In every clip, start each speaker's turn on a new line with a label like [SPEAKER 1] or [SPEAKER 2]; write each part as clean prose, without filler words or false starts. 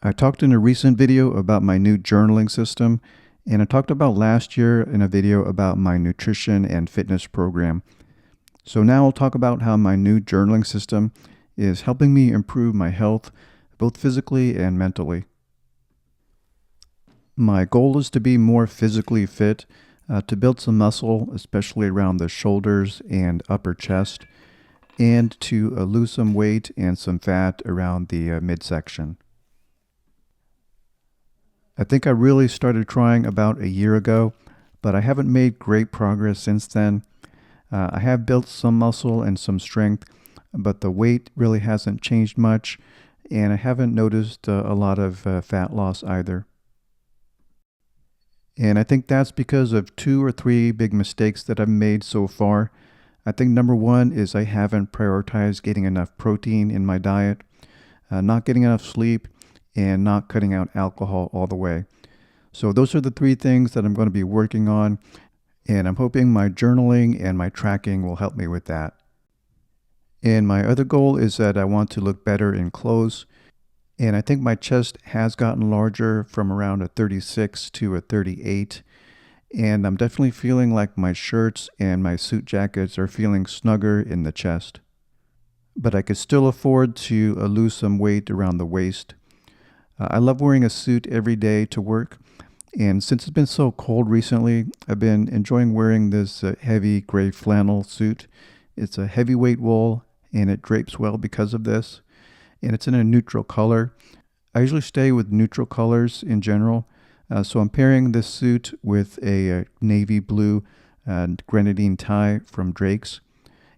[SPEAKER 1] I talked in a recent video about my new journaling system, and I talked about last year in a video about my nutrition and fitness program. So now I'll talk about how my new journaling system is helping me improve my health, both physically and mentally. My goal is to be more physically fit, to build some muscle, especially around the shoulders and upper chest, and to lose some weight and some fat around the midsection. I think I really started trying about a year ago, but I haven't made great progress since then. I have built some muscle and some strength, but the weight really hasn't changed much, and I haven't noticed a lot of fat loss either. And I think that's because of two or three big mistakes that I've made so far. I think number one is I haven't prioritized getting enough protein in my diet, not getting enough sleep, and not cutting out alcohol all the way. So those are the three things that I'm going to be working on, and I'm hoping my journaling and my tracking will help me with that. And my other goal is that I want to look better in clothes, and I think my chest has gotten larger from around a 36 to a 38, and I'm definitely feeling like my shirts and my suit jackets are feeling snugger in the chest. But I could still afford to lose some weight around the waist. I love wearing a suit every day to work, and since it's been so cold recently, I've been enjoying wearing this heavy gray flannel suit. It's a heavyweight wool, and it drapes well because of this, and it's in a neutral color. I usually stay with neutral colors in general, so I'm pairing this suit with a navy blue grenadine tie from Drake's,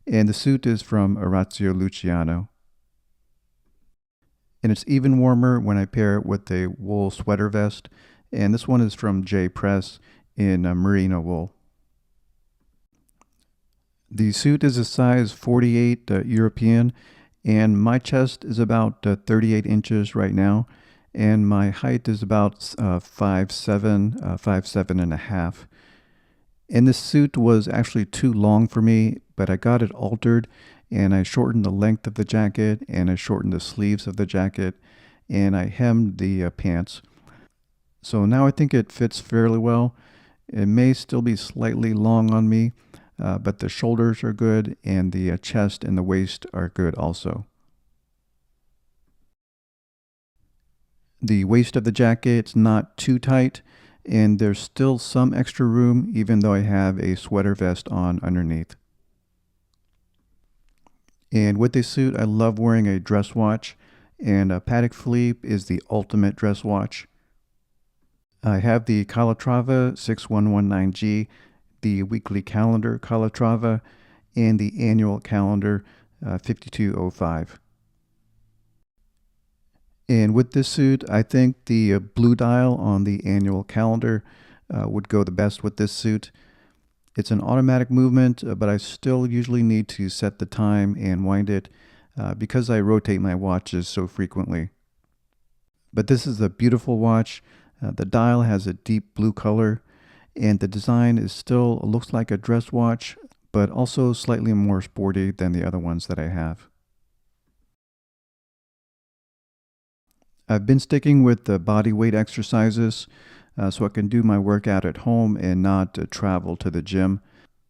[SPEAKER 1] and the suit is from Orazio Luciano. And it's even warmer when I pair it with a wool sweater vest, and this one is from J Press in merino wool. The suit is a size 48 European, and my chest is about 38 inches right now, and my height is about 5'7", 5'7 and a half. And this suit was actually too long for me, but I got it altered, and I shortened the length of the jacket, and I shortened the sleeves of the jacket, and I hemmed the pants. So now I think it fits fairly well. It may still be slightly long on me, but the shoulders are good, and the chest and the waist are good also. The waist of the jacket's not too tight, and there's still some extra room even though I have a sweater vest on underneath. And with this suit, I love wearing a dress watch, and a Patek Philippe is the ultimate dress watch. I have the Calatrava 6119G, the weekly calendar Calatrava, and the annual calendar 5205. And with this suit, I think the blue dial on the annual calendar would go the best with this suit. It's an automatic movement, but I still usually need to set the time and wind it because I rotate my watches so frequently. But this is a beautiful watch. The dial has a deep blue color, and the design is still looks like a dress watch, but also slightly more sporty than the other ones that I have. I've been sticking with the body weight exercises so I can do my workout at home and not travel to the gym.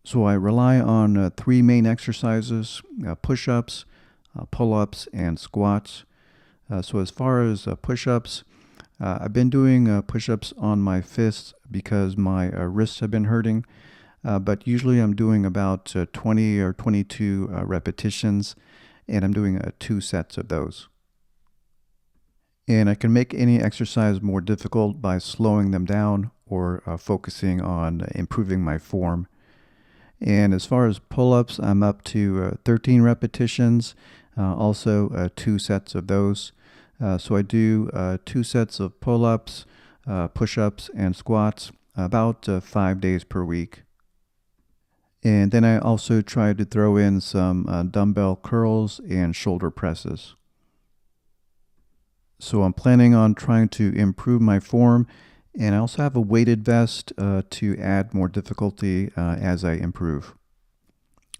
[SPEAKER 1] So I rely on three main exercises, push-ups, pull-ups, and squats. So as far as push-ups, I've been doing push-ups on my fists because my wrists have been hurting, but usually I'm doing about 20 or 22 repetitions, and I'm doing 2 sets of those. And I can make any exercise more difficult by slowing them down or focusing on improving my form. And as far as pull-ups, I'm up to 13 repetitions, also 2 sets of those. So I do 2 sets of pull-ups, push-ups, and squats about 5 days per week. And then I also try to throw in some dumbbell curls and shoulder presses. So I'm planning on trying to improve my form, and I also have a weighted vest to add more difficulty as I improve.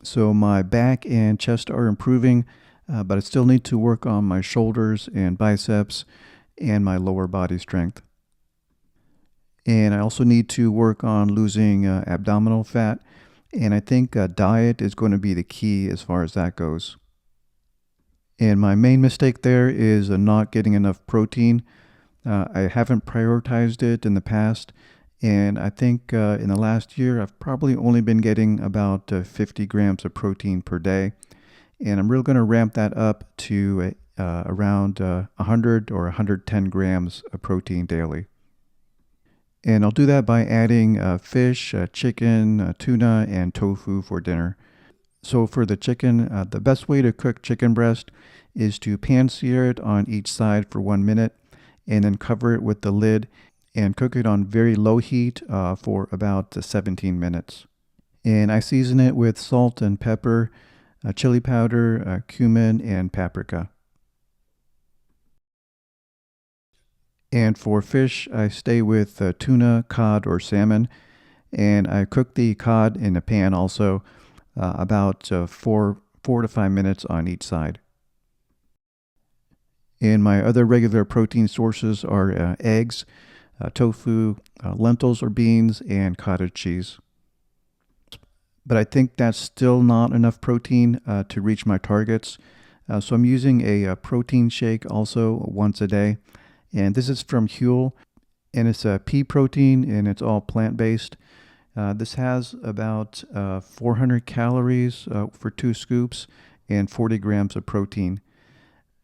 [SPEAKER 1] So my back and chest are improving, but I still need to work on my shoulders and biceps, and my lower body strength. And I also need to work on losing abdominal fat. And I think diet is going to be the key as far as that goes. And my main mistake there is not getting enough protein. I haven't prioritized it in the past. And I think in the last year, I've probably only been getting about 50 grams of protein per day. And I'm really going to ramp that up to around 100 or 110 grams of protein daily. And I'll do that by adding fish, chicken, tuna, and tofu for dinner. So for the chicken, the best way to cook chicken breast is to pan sear it on each side for 1 minute and then cover it with the lid and cook it on very low heat for about 17 minutes. And I season it with salt and pepper, chili powder, cumin, and paprika. And for fish, I stay with tuna, cod, or salmon. And I cook the cod in a pan also, about 4 to 5 minutes on each side. And my other regular protein sources are eggs, tofu, lentils or beans, and cottage cheese. But I think that's still not enough protein to reach my targets. So I'm using a protein shake also once a day. And this is from Huel, and it's a pea protein, and it's all plant-based. This has about 400 calories for 2 scoops and 40 grams of protein.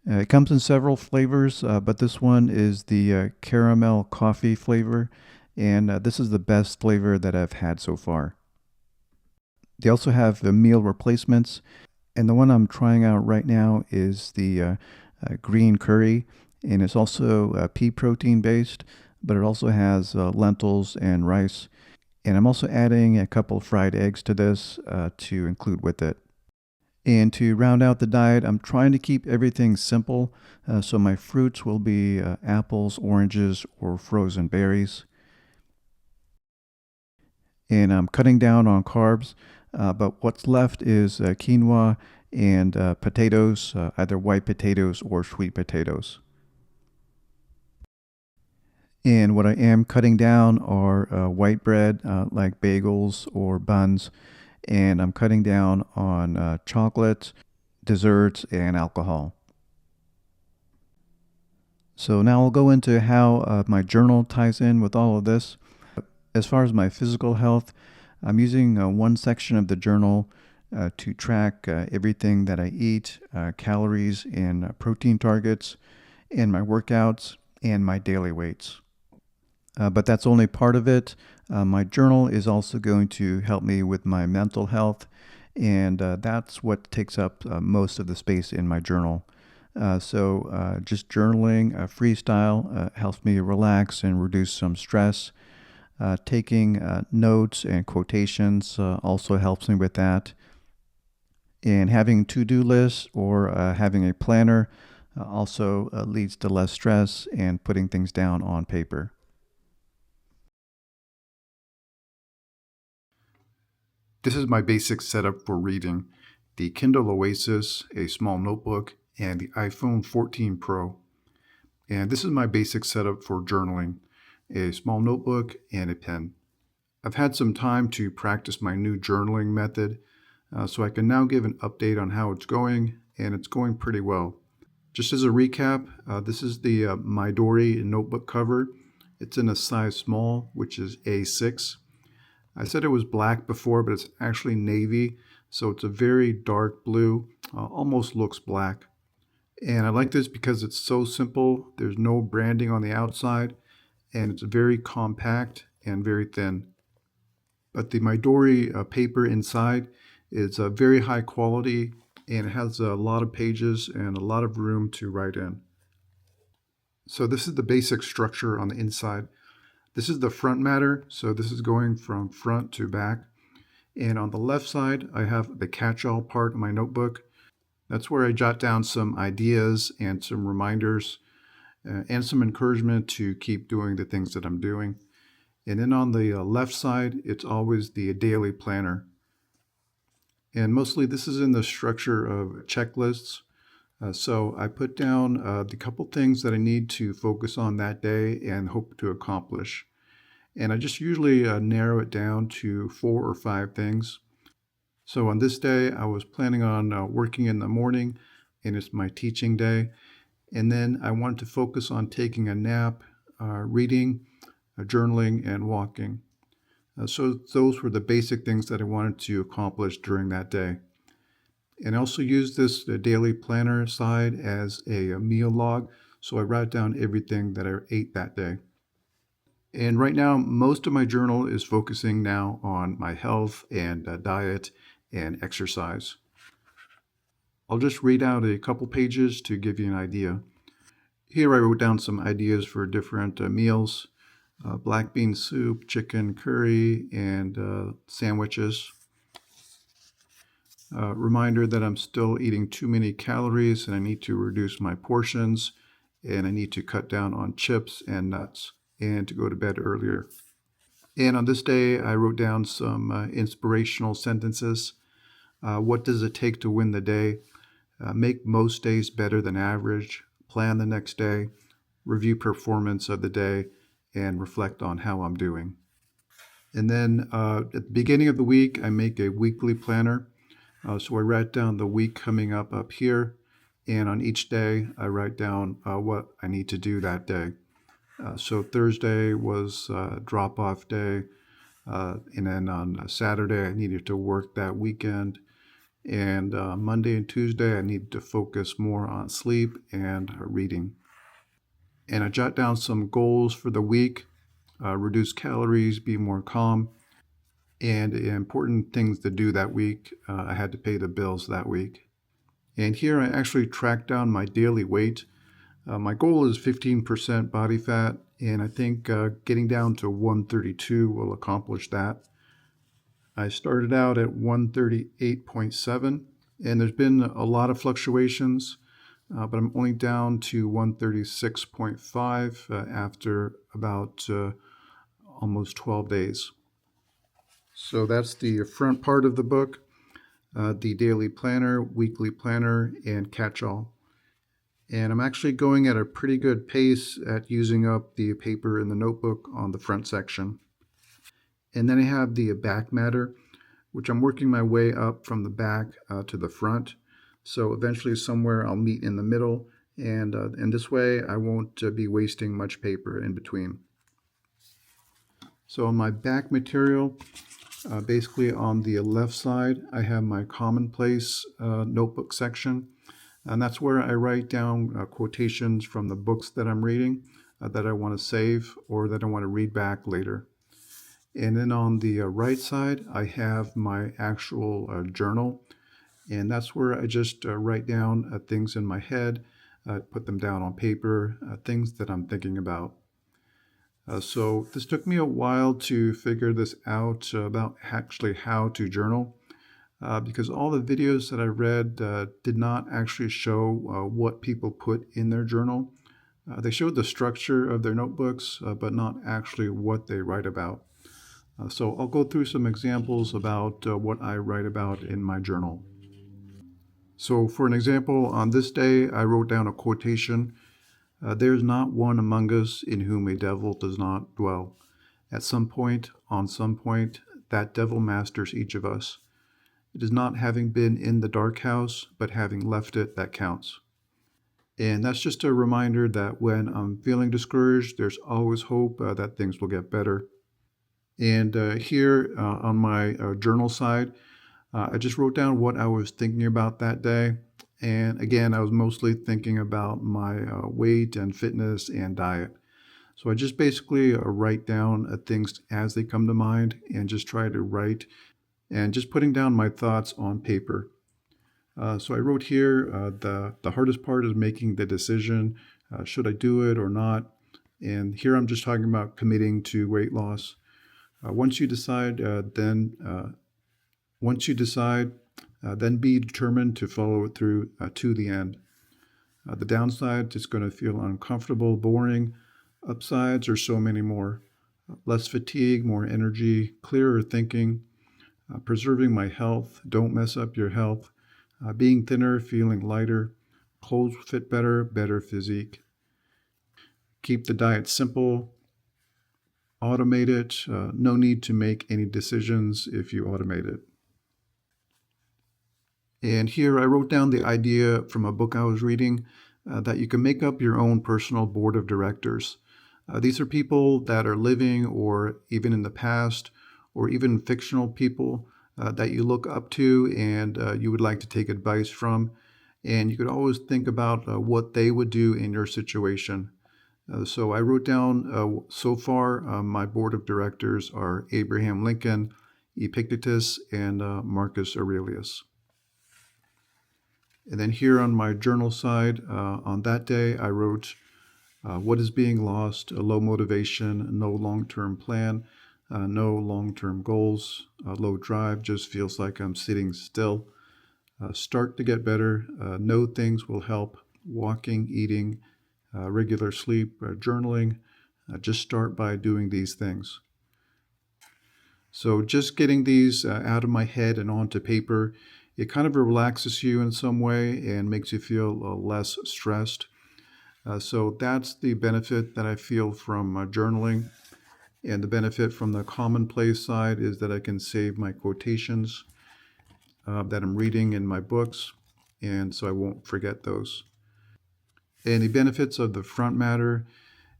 [SPEAKER 1] It comes in several flavors, but this one is the caramel coffee flavor, and this is the best flavor that I've had so far. They also have the meal replacements, and the one I'm trying out right now is the green curry, and it's also pea protein based, but it also has lentils and rice. And I'm also adding a couple fried eggs to this to include with it. And to round out the diet, I'm trying to keep everything simple. So my fruits will be apples, oranges, or frozen berries. And I'm cutting down on carbs, but what's left is quinoa and potatoes, either white potatoes or sweet potatoes. And what I am cutting down are white bread, like bagels or buns, and I'm cutting down on chocolate, desserts, and alcohol. So now I'll go into how my journal ties in with all of this. As far as my physical health, I'm using one section of the journal to track everything that I eat, calories and protein targets, and my workouts and my daily weights. But that's only part of it. My journal is also going to help me with my mental health, and that's what takes up most of the space in my journal. So just journaling, freestyle, helps me relax and reduce some stress. Taking notes and quotations also helps me with that. And having to-do lists or having a planner also leads to less stress and putting things down on paper. This is my basic setup for reading: the Kindle Oasis, a small notebook, and the iPhone 14 Pro. And this is my basic setup for journaling: a small notebook and a pen. I've had some time to practice my new journaling method, so I can now give an update on how it's going, and it's going pretty well. Just as a recap, this is the Midori notebook cover. It's in a size small, which is A6. I said it was black before, but it's actually navy, so it's a very dark blue, almost looks black. And I like this because it's so simple. There's no branding on the outside, and it's very compact and very thin. But the Midori paper inside is very high quality, and it has a lot of pages and a lot of room to write in. So this is the basic structure on the inside. This is the front matter, so this is going from front to back. And on the left side, I have the catch-all part of my notebook. That's where I jot down some ideas and some reminders and some encouragement to keep doing the things that I'm doing. And then on the left side, it's always the daily planner. And mostly this is in the structure of checklists. So I put down the couple things that I need to focus on that day and hope to accomplish. And I just usually narrow it down to 4 or 5 things. So on this day, I was planning on working in the morning, and it's my teaching day. And then I wanted to focus on taking a nap, reading, journaling, and walking. So those were the basic things that I wanted to accomplish during that day. And I also use this daily planner side as a meal log. So I write down everything that I ate that day. And right now, most of my journal is focusing now on my health and diet and exercise. I'll just read out a couple pages to give you an idea. Here I wrote down some ideas for different meals: black bean soup, chicken curry, and sandwiches. Reminder that I'm still eating too many calories and I need to reduce my portions, and I need to cut down on chips and nuts and to go to bed earlier. And on this day, I wrote down some inspirational sentences. What does it take to win the day? Make most days better than average. Plan the next day. Review performance of the day and reflect on how I'm doing. And then at the beginning of the week, I make a weekly planner. So I write down the week coming up here, and on each day, I write down what I need to do that day. So Thursday was drop-off day, and then on Saturday, I needed to work that weekend, and Monday and Tuesday, I needed to focus more on sleep and reading. And I jot down some goals for the week: reduce calories, be more calm, and important things to do that week. I had to pay the bills that week. And here I actually tracked down my daily weight. My goal is 15% body fat, and I think getting down to 132 will accomplish that. I started out at 138.7, and there's been a lot of fluctuations, but I'm only down to 136.5 after about almost 12 days. So that's the front part of the book, the daily planner, weekly planner, and catch-all. And I'm actually going at a pretty good pace at using up the paper in the notebook on the front section. And then I have the back matter, which I'm working my way up from the back to the front. So eventually somewhere I'll meet in the middle, and this way I won't be wasting much paper in between. So on my back material, basically on the left side, I have my Commonplace notebook section. And that's where I write down quotations from the books that I'm reading that I want to save or that I want to read back later. And then on the right side, I have my actual journal. And that's where I just write down things in my head, put them down on paper, things that I'm thinking about. So this took me a while to figure this out about actually how to journal. Because all the videos that I read did not actually show what people put in their journal. They showed the structure of their notebooks, but not actually what they write about. So I'll go through some examples about what I write about in my journal. So for an example, on this day, I wrote down a quotation: "There's not one among us in whom a devil does not dwell. At some point, on some point, that devil masters each of us. It is not having been in the dark house, but having left it that counts." And that's just a reminder that when I'm feeling discouraged, there's always hope that things will get better. And here on my journal side, I just wrote down what I was thinking about that day. And again, I was mostly thinking about my weight and fitness and diet. So I just basically write down things as they come to mind and just try to write and just putting down my thoughts on paper. So I wrote here, the hardest part is making the decision. Should I do it or not? And here I'm just talking about committing to weight loss. Once you decide, then be determined to follow it through to the end. The downside, it's going to feel uncomfortable, boring. Upsides are so many more. Less fatigue, more energy, clearer thinking, preserving my health, don't mess up your health, being thinner, feeling lighter, clothes fit better, better physique. Keep the diet simple, automate it. No need to make any decisions if you automate it. And here I wrote down the idea from a book I was reading that you can make up your own personal board of directors. These are people that are living or even in the past or even fictional people that you look up to and you would like to take advice from. And you could always think about what they would do in your situation. So I wrote down so far my board of directors are Abraham Lincoln, Epictetus, and Marcus Aurelius. And then here on my journal side, on that day, I wrote, what is being lost? A low motivation, no long-term plan, no long-term goals, low drive, just feels like I'm sitting still. Start to get better, know things will help, walking, eating, regular sleep, journaling. Just start by doing these things. So just getting these out of my head and onto paper, it kind of relaxes you in some way and makes you feel less stressed. So that's the benefit that I feel from journaling. And the benefit from the Commonplace side is that I can save my quotations that I'm reading in my books, and so I won't forget those. And the benefits of the front matter,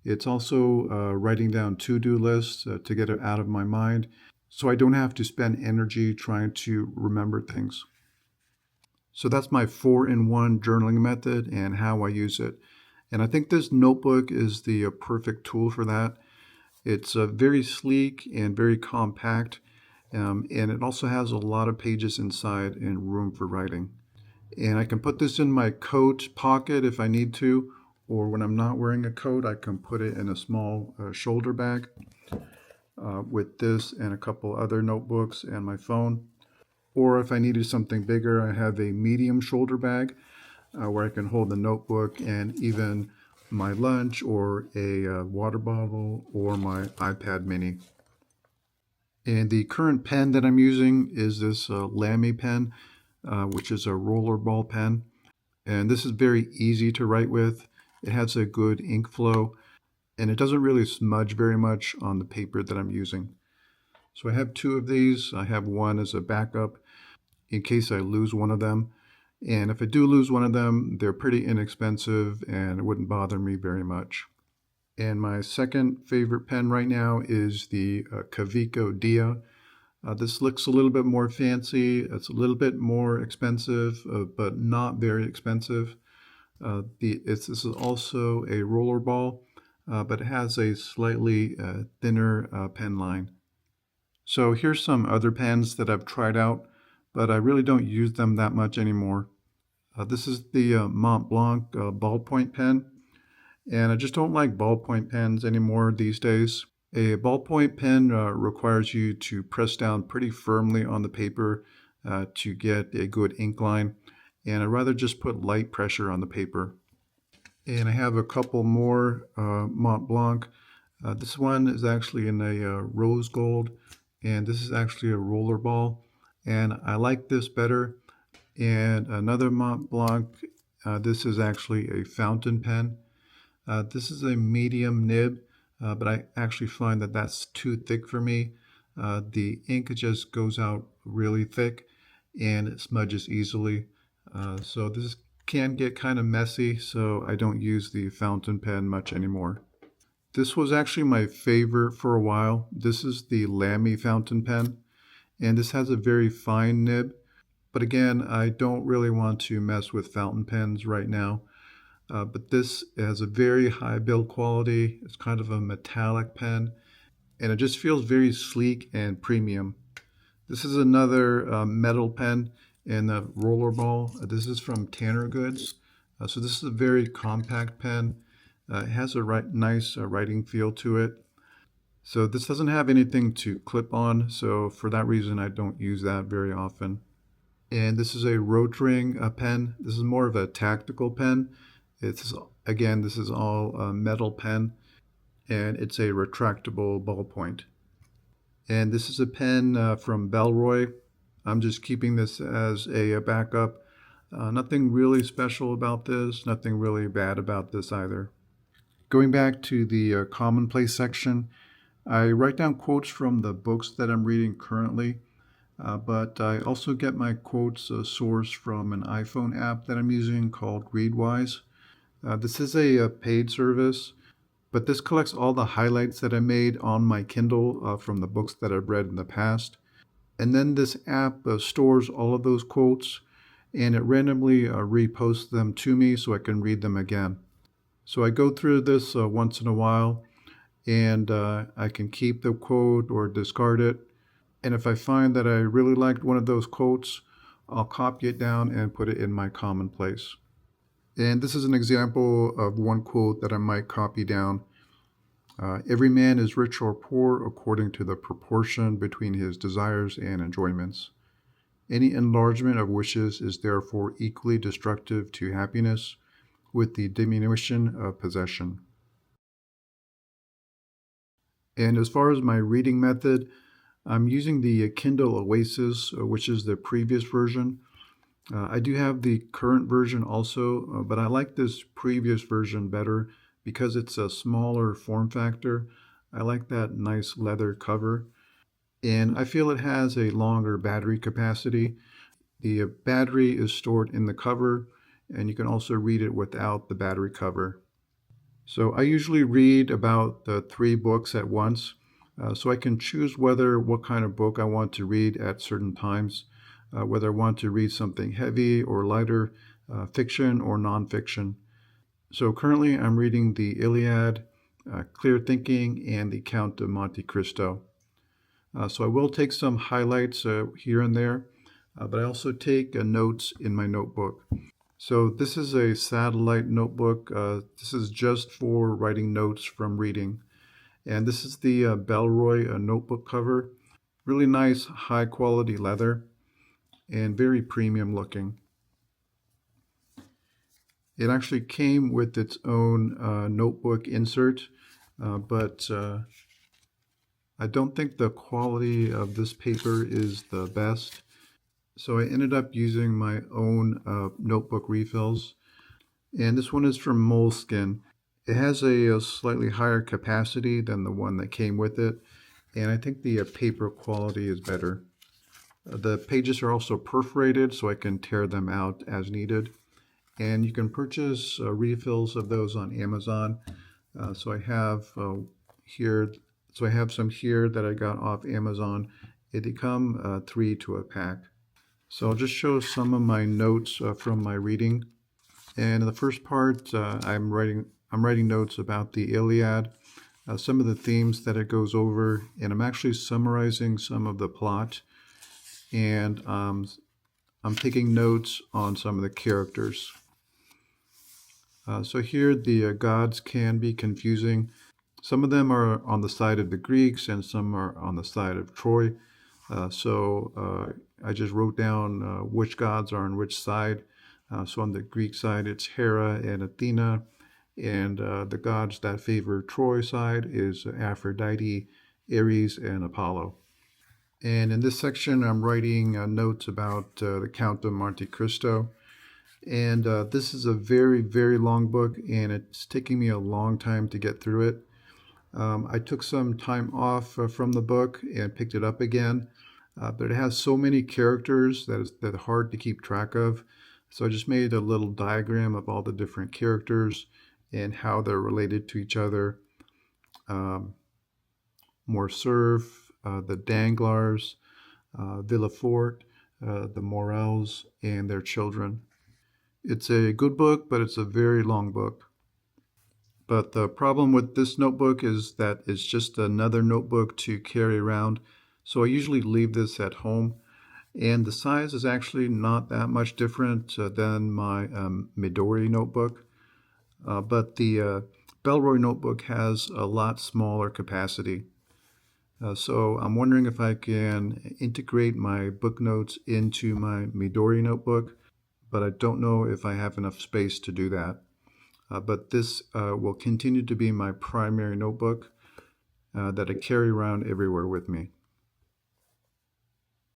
[SPEAKER 1] it's also writing down to-do lists to get it out of my mind, so I don't have to spend energy trying to remember things. So that's my 4-in-1 journaling method and how I use it. And I think this notebook is the perfect tool for that. It's very sleek and very compact, and it also has a lot of pages inside and room for writing. And I can put this in my coat pocket if I need to, or when I'm not wearing a coat, I can put it in a small shoulder bag with this and a couple other notebooks and my phone. Or if I needed something bigger, I have a medium shoulder bag where I can hold the notebook and even my lunch or a water bottle or my iPad mini. And the current pen that I'm using is this Lamy pen, which is a rollerball pen. And this is very easy to write with. It has a good ink flow and it doesn't really smudge very much on the paper that I'm using. So I have 2 of these. I have one as a backup in case I lose one of them. And if I do lose one of them, they're pretty inexpensive and it wouldn't bother me very much. And my second favorite pen right now is the Kaweco Dia. This looks a little bit more fancy. It's a little bit more expensive, but not very expensive. This is also a rollerball, but it has a slightly thinner pen line. So here's some other pens that I've tried out, but I really don't use them that much anymore. This is the Mont Blanc ballpoint pen, and I just don't like ballpoint pens anymore these days. A ballpoint pen requires you to press down pretty firmly on the paper to get a good ink line, and I'd rather just put light pressure on the paper. And I have a couple more Mont Blanc. This one is actually in a rose gold, and this is actually a rollerball, and I like this better. And another Mont Blanc, this is actually a fountain pen. This is a medium nib, but I actually find that that's too thick for me. The ink just goes out really thick and it smudges easily. So this can get kind of messy, so I don't use the fountain pen much anymore. This was actually my favorite for a while. This is the Lamy fountain pen, and this has a very fine nib. But again, I don't really want to mess with fountain pens right now. But this has a very high build quality. It's kind of a metallic pen, and it just feels very sleek and premium. This is another metal pen in the rollerball. This is from Tanner Goods. So this is a very compact pen. It has a nice writing feel to it. So this doesn't have anything to clip on, so for that reason I don't use that very often. And this is a Rotring pen. This is more of a tactical pen. This is all a metal pen, and it's a retractable ballpoint. And this is a pen from Bellroy. I'm just keeping this as a backup. Nothing really special about this, nothing really bad about this either. Going back to the Commonplace section, I write down quotes from the books that I'm reading currently, but I also get my quotes sourced from an iPhone app that I'm using called Readwise. This is a paid service, but this collects all the highlights that I made on my Kindle from the books that I've read in the past. And then this app stores all of those quotes and it randomly reposts them to me so I can read them again. So I go through this once in a while and I can keep the quote or discard it. And if I find that I really liked one of those quotes, I'll copy it down and put it in my Commonplace. And this is an example of one quote that I might copy down. Every man is rich or poor according to the proportion between his desires and enjoyments. Any enlargement of wishes is therefore equally destructive to happiness with the diminution of possession. And as far as my reading method, I'm using the Kindle Oasis, which is the previous version. I do have the current version also, but I like this previous version better because it's a smaller form factor. I like that nice leather cover, and I feel it has a longer battery capacity. The battery is stored in the cover, and you can also read it without the battery cover. So I usually read about 3 books at once, so I can choose what kind of book I want to read at certain times, whether I want to read something heavy or lighter, fiction or nonfiction. So currently I'm reading the Iliad, Clear Thinking, and the Count of Monte Cristo. So I will take some highlights here and there, but I also take notes in my notebook. So this is a satellite notebook. This is just for writing notes from reading. And this is the Bellroy notebook cover. Really nice, high quality leather and very premium looking. It actually came with its own notebook insert, but I don't think the quality of this paper is the best. So I ended up using my own notebook refills. And this one is from Moleskin. It has a slightly higher capacity than the one that came with it. And I think the paper quality is better. The pages are also perforated so I can tear them out as needed. And you can purchase refills of those on Amazon. So I have here, so I have some here that I got off Amazon. They come 3 to a pack. So I'll just show some of my notes from my reading. And in the first part, I'm writing notes about the Iliad, some of the themes that it goes over, and I'm actually summarizing some of the plot. And I'm taking notes on some of the characters. So here the gods can be confusing. Some of them are on the side of the Greeks and some are on the side of Troy. So I just wrote down which gods are on which side. So on the Greek side, it's Hera and Athena. And the gods that favor Troy side is Aphrodite, Ares, and Apollo. And in this section, I'm writing notes about the Count of Monte Cristo. And this is a very, very long book, and it's taking me a long time to get through it. I took some time off from the book and picked it up again, but it has so many characters that it's hard to keep track of. So I just made a little diagram of all the different characters and how they're related to each other. Morcerf, the Danglars, Villefort, the Morels, and their children. It's a good book, but it's a very long book. But the problem with this notebook is that it's just another notebook to carry around. So I usually leave this at home. And the size is actually not that much different than my Midori notebook. But the Bellroy notebook has a lot smaller capacity. So I'm wondering if I can integrate my book notes into my Midori notebook, but I don't know if I have enough space to do that. But this will continue to be my primary notebook that I carry around everywhere with me.